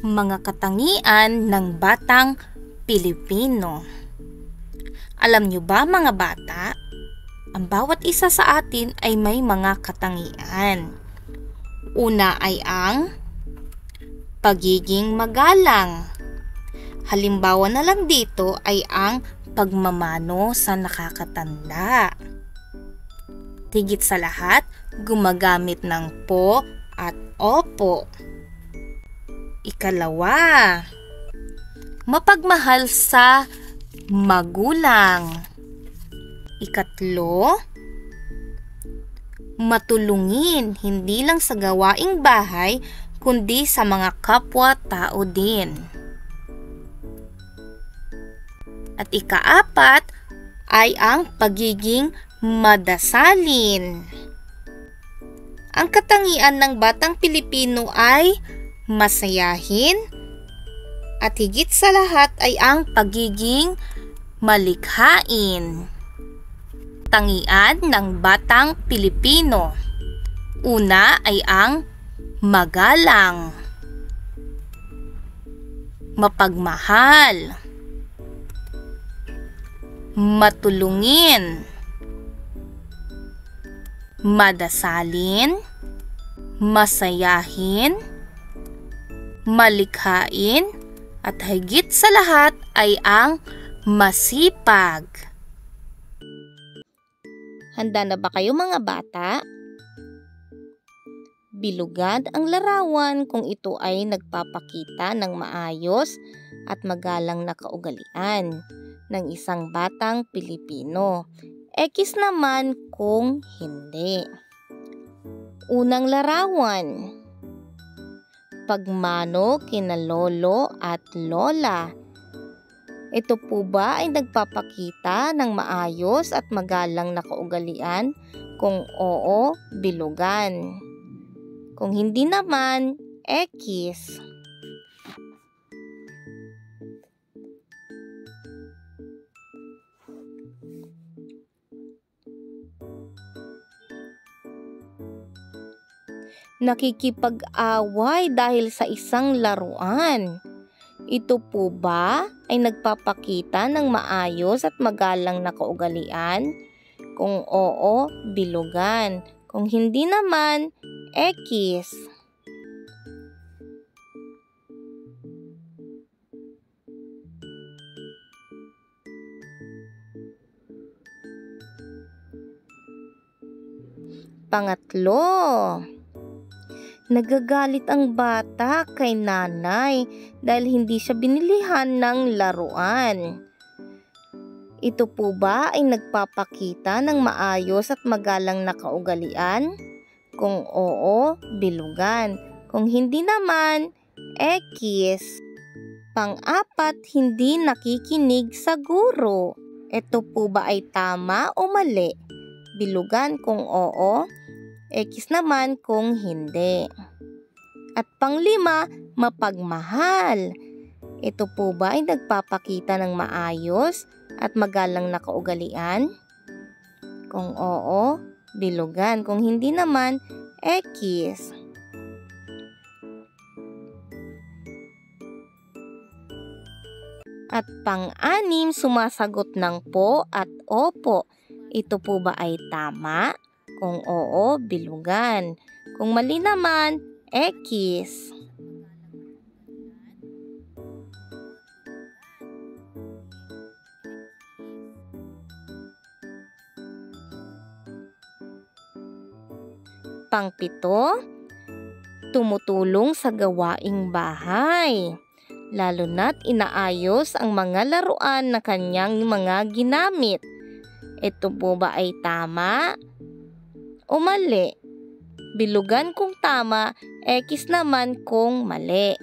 Mga katangian ng batang Pilipino. Alam nyo ba mga bata, ang bawat isa sa atin ay may mga katangian. Una ay ang pagiging magalang. Halimbawa na lang dito ay ang pagmamano sa nakakatanda. Higit sa lahat, gumagamit ng po at opo. Ikalawa, mapagmahal sa magulang. Ikatlo, matulungin hindi lang sa gawaing bahay kundi sa mga kapwa-tao din. At ikaapat ay ang pagiging madasalin. Ang katangian ng batang Pilipino ay masayahin at higit sa lahat ay ang pagiging malikhain. Tangian ng batang Pilipino. Una ay ang magalang, mapagmahal, matulungin, madasalin, masayahin, malikhain, at higit sa lahat ay ang masipag. Handa na ba kayo mga bata? Bilugan ang larawan kung ito ay nagpapakita ng maayos at magalang na kaugalian ng isang batang Pilipino. X naman kung hindi. Unang larawan, pagmano kina lolo at lola. Ito po ba ay nagpapakita ng maayos at magalang na kaugalian? Kung oo, bilugan. Kung hindi naman, X. Nakikipag-away dahil sa isang laruan. Ito po ba ay nagpapakita ng maayos at magalang na kaugalian? Kung oo, bilugan. Kung hindi naman, X. Pangatlo, nagagalit ang bata kay nanay dahil hindi siya binilihan ng laruan. Ito po ba ay nagpapakita ng maayos at magalang na kaugalian? Kung oo, bilugan. Kung hindi naman, X. Pang-apat, hindi nakikinig sa guro. Ito po ba ay tama o mali? Bilugan kung oo, X naman kung hindi. At pang-lima, mapagmahal. Ito po ba ay nagpapakita ng maayos at magalang na kaugalian? Kung oo, bilugan. Kung hindi naman, X. At pang-anim, sumasagot ng po at opo. Ito po ba ay tama? Kung oo, bilugan. Kung mali naman, X. Pang-pito, tumutulong sa gawaing bahay. Lalo na't inaayos ang mga laruan na kanyang mga ginamit. Ito po ba ay tama o mali? Bilugan kung tama, X naman kung mali.